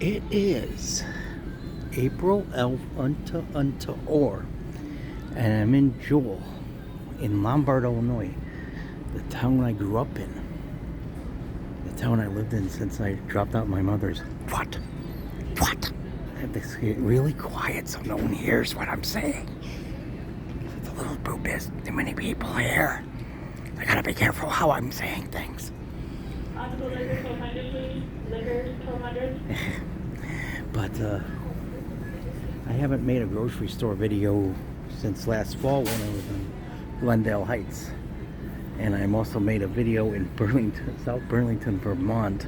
It is April unto or, and I'm in Jewel, in Lombard, Illinois, the town I grew up in, the town I lived in since I dropped out my mother's. What? I have to get really quiet so no one hears what I'm saying. It's a little bit there's too many people here. I gotta be careful how I'm saying things. Liquor 1200, please. Liquor 1200. But I haven't made a grocery store video since last fall when I was in Glendale Heights. And I also made a video in Burlington, South Burlington, Vermont,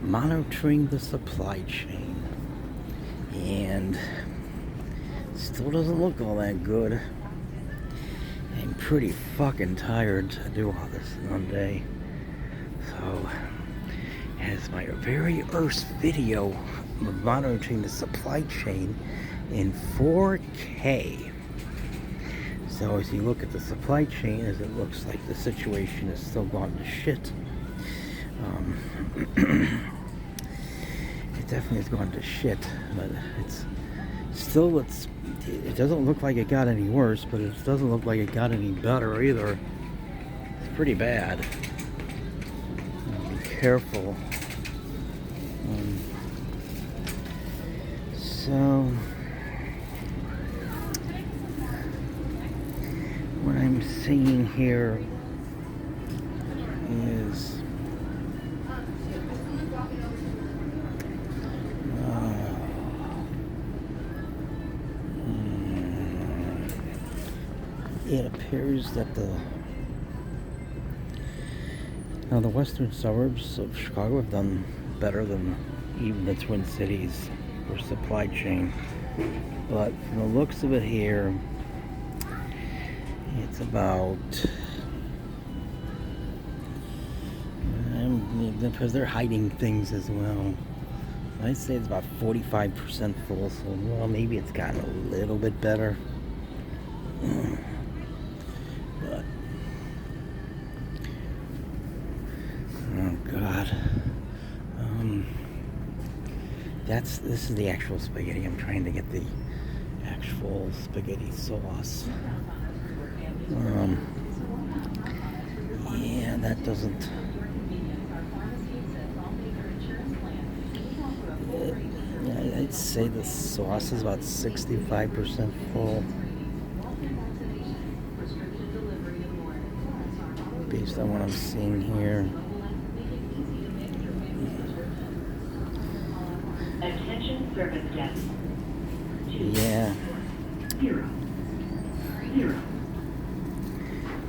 monitoring the supply chain. And still doesn't look all that good. I'm pretty fucking tired to do all this in one day. So, as my very first video of monitoring the supply chain in 4K. So as you look at the supply chain, as it looks like the situation is still gone to shit. It definitely has gone to shit, but it's still, it doesn't look like it got any worse, but it doesn't look like it got any better either. It's pretty bad. Be careful. So what I'm seeing here is it appears that the western suburbs of Chicago have done better than even the Twin Cities for supply chain, but from the looks of it here, it's about because they're hiding things as well. I'd say it's about 45% full, so well, maybe it's gotten a little bit better. But oh god, this is the actual spaghetti. I'm trying to get the actual spaghetti sauce. Yeah, that doesn't. I'd say the sauce is about 65% full, based on what I'm seeing here. Attention service desk. Yeah. 0.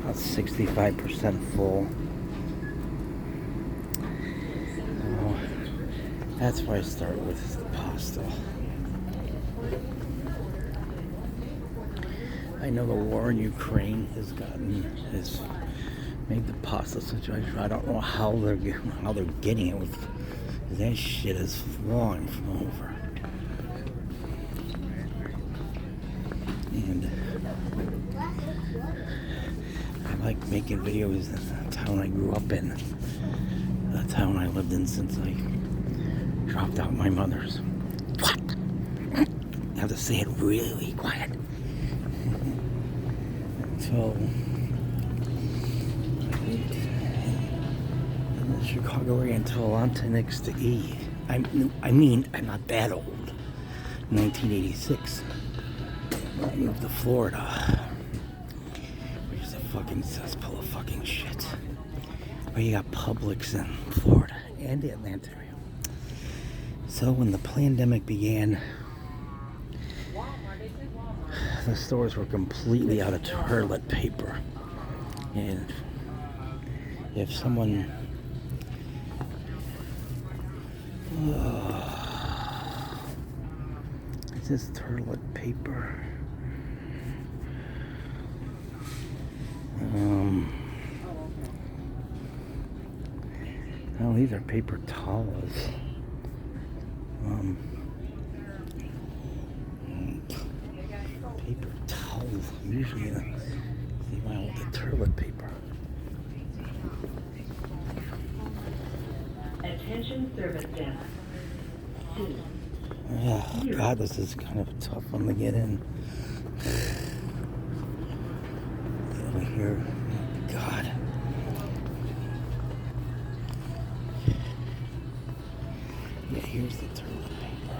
About 65% full. So that's why I start with the pasta. I know the war in Ukraine has made the pasta situation. I don't know how they're getting it with. That shit is flowing from over. And I like making videos in the town I grew up in, the town I lived in since I dropped out my mother's. What? I have to say it really quiet. So, in the Chicago area until onto next to E. I mean, I'm not that old. 1986. I moved to Florida, which is a fucking cesspool of fucking shit. Where you got Publix in Florida and the Atlanta area. So when the plandemic began, the stores were completely out of toilet paper. And if someone is this toilet paper? Oh, these are paper towels. Paper towels. Usually, see my old toilet paper. Attention service desk. Oh, God, this is kind of a tough one to get in. Over here. God. Yeah, here's the toilet paper.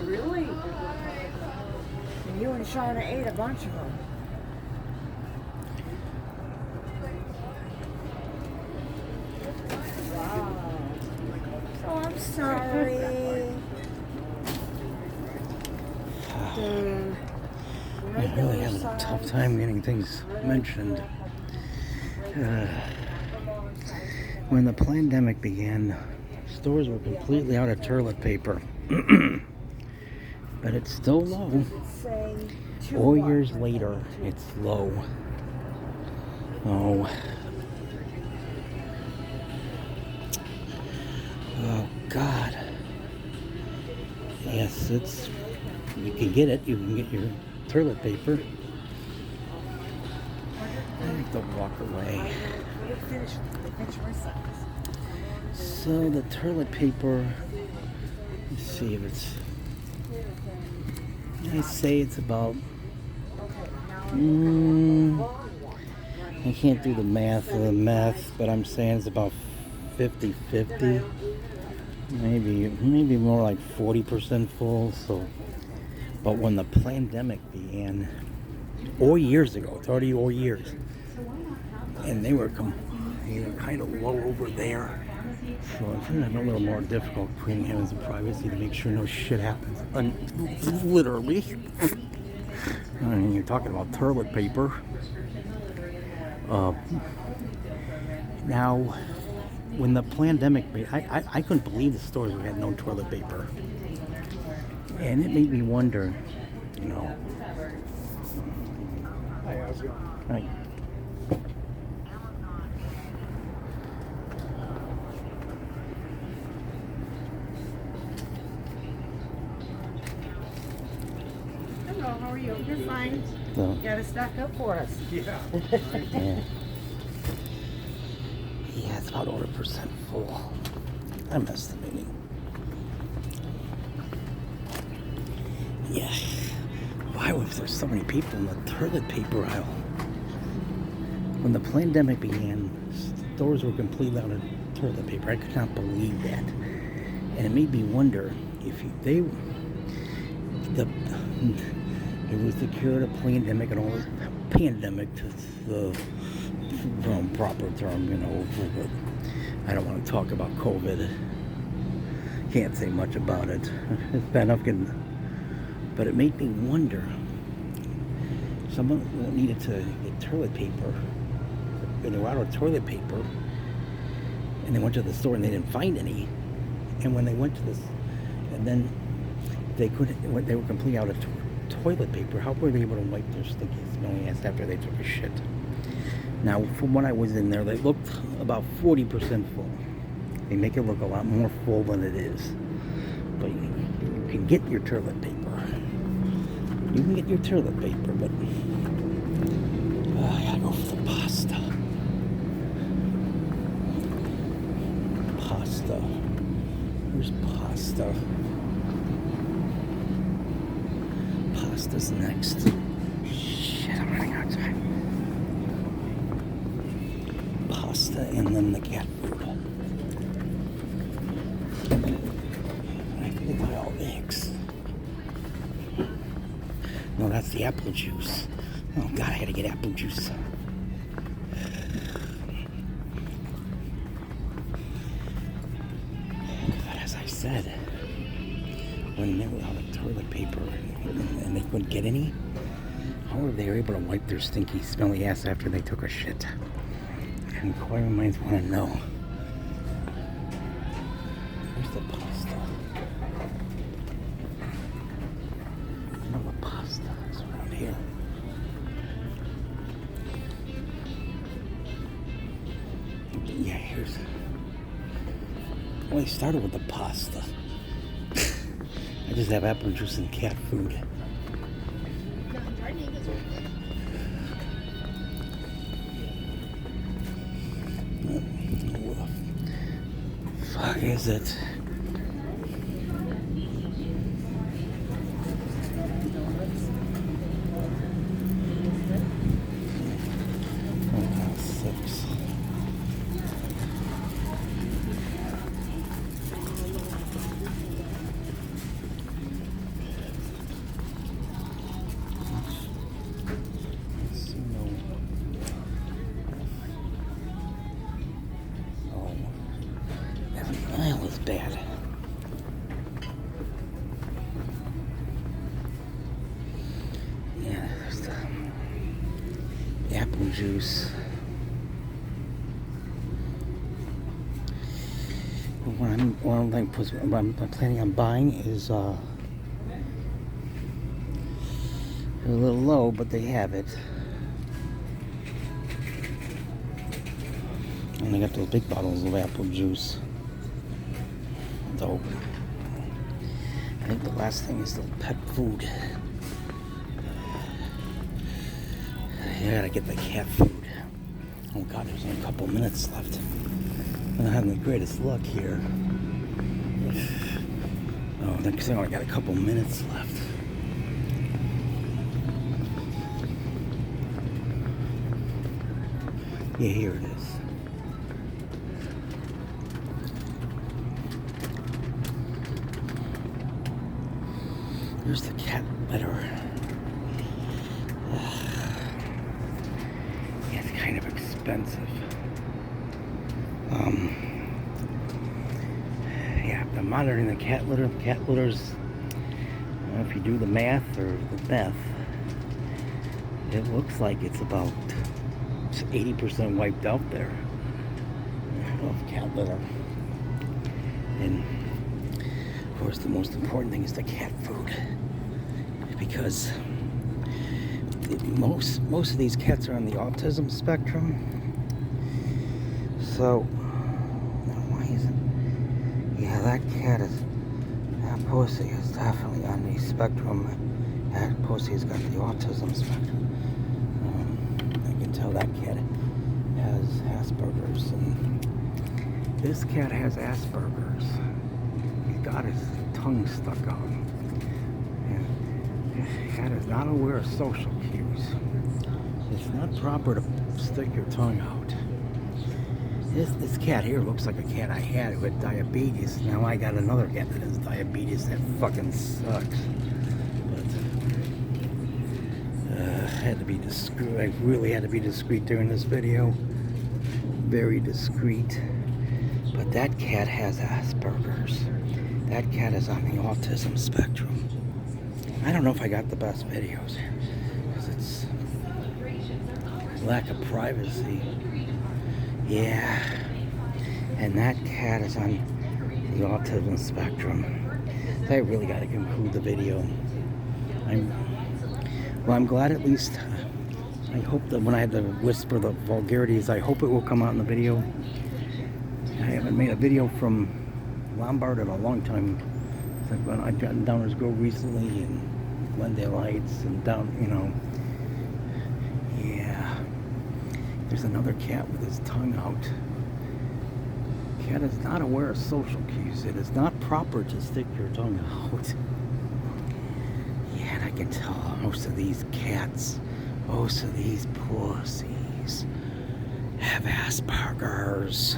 Really? And you and Shauna ate a bunch of them. Wow. Oh, I'm sorry. I'm really having a tough time getting things mentioned. When the plandemic began, stores were completely out of toilet paper. But it's still low. 4 years later, it's low. Oh. Oh, God. Yes, it's... You can get it. You can get your toilet paper. I have to walk away. So the toilet paper, let's see if it's, I say it's about, I can't do the math, but I'm saying it's about 50-50, maybe more like 40% full. So, but when the plandemic began, 4 years ago, it's already 4 years, and they were kind of low over there. So it's a little more difficult creating heavens of privacy to make sure no shit happens. Literally. I mean, you're talking about toilet paper. Now, when the plandemic, I couldn't believe the stores had no toilet paper. And it made me wonder, you know. Hi, how's it going? Hi. Hello, how are you? You're fine. So, You gotta stock up for us. yeah. Yeah, it's about 100% full. I'm estimating. Yeah. Why was there so many people in the toilet paper aisle? When the plandemic began, stores were completely out of toilet paper. I could not believe that. And it made me wonder if it was the cure to plandemic and all this pandemic to the proper term, you know, but I don't want to talk about COVID. Can't say much about it. It's bad enough getting, but it made me wonder. Someone needed to get toilet paper, and they were out of toilet paper, and they went to the store and they didn't find any. And when they went to this, and then they were completely out of toilet paper. How were they able to wipe their stinky, smelly ass after they took a shit? Now, from when I was in there, they looked about 40% full. They make it look a lot more full than it is. But you can get your toilet paper. You can get your toilet paper, but I gotta go for the pasta. Pasta. Where's pasta? Pasta's next. Shit, I'm running out of time. Pasta and then the cat food. I can buy all the eggs. No, that's the apple juice. Oh God, I gotta get apple juice. But as I said, when they were out of toilet paper and they couldn't get any, how were they able to wipe their stinky, smelly ass after they took a shit? And inquiring minds want to know. Where's the pasta? No, the pasta is around here. Yeah, here's. Well, I started with the pasta. I just have apple juice and cat food. is it? Oh, 6. That was bad. Yeah, there's the apple juice. What I'm planning on buying is a little low, but they have it. And they got those big bottles of apple juice. Though, I think the last thing is the pet food. I gotta get the cat food. Oh god, there's only a couple minutes left. I'm not having the greatest luck here. Oh, because I only got a couple minutes left. Yeah, here it is. Here's the cat litter. Yeah, it's kind of expensive. Yeah, I'm monitoring the cat litter. Cat litters, if you do the math or the meth, it looks like it's about 80% wiped out there of cat litter. And of course, the most important thing is the cat food, because most of these cats are on the autism spectrum. So, why isn't? Yeah, that pussy is definitely on the spectrum. That pussy has got the autism spectrum. I can tell that cat has Asperger's, and this cat has Asperger's. He's got his tongue stuck out. And this cat is not aware of social cues. It's not proper to stick your tongue out. This cat here looks like a cat I had who had diabetes. Now I got another cat that has diabetes. That fucking sucks. But I had to be discreet. I really had to be discreet during this video. Very discreet. But that cat has Asperger's. That cat is on the autism spectrum. I don't know if I got the best videos here, because it's lack of privacy. Yeah, and that cat is on the autism spectrum. So I really got to conclude the video. I'm glad at least. I hope that when I had to whisper the vulgarities, I hope it will come out in the video. I haven't made a video from Lombard in a long time. It's like when I've gotten Downers Grove recently, and Glendale Heights, and down, yeah. There's another cat with his tongue out. Cat is not aware of social cues. It is not proper to stick your tongue out. Yeah, and I can tell most of these cats, most of these pussies have Asperger's.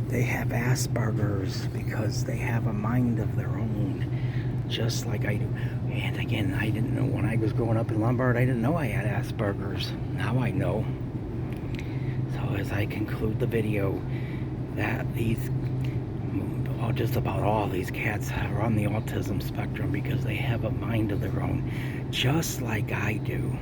They have Asperger's because they have a mind of their own, just like I do. And again, I didn't know when I was growing up in Lombard, I didn't know I had Asperger's. Now I know. So as I conclude the video, that just about all these cats are on the autism spectrum because they have a mind of their own, just like I do.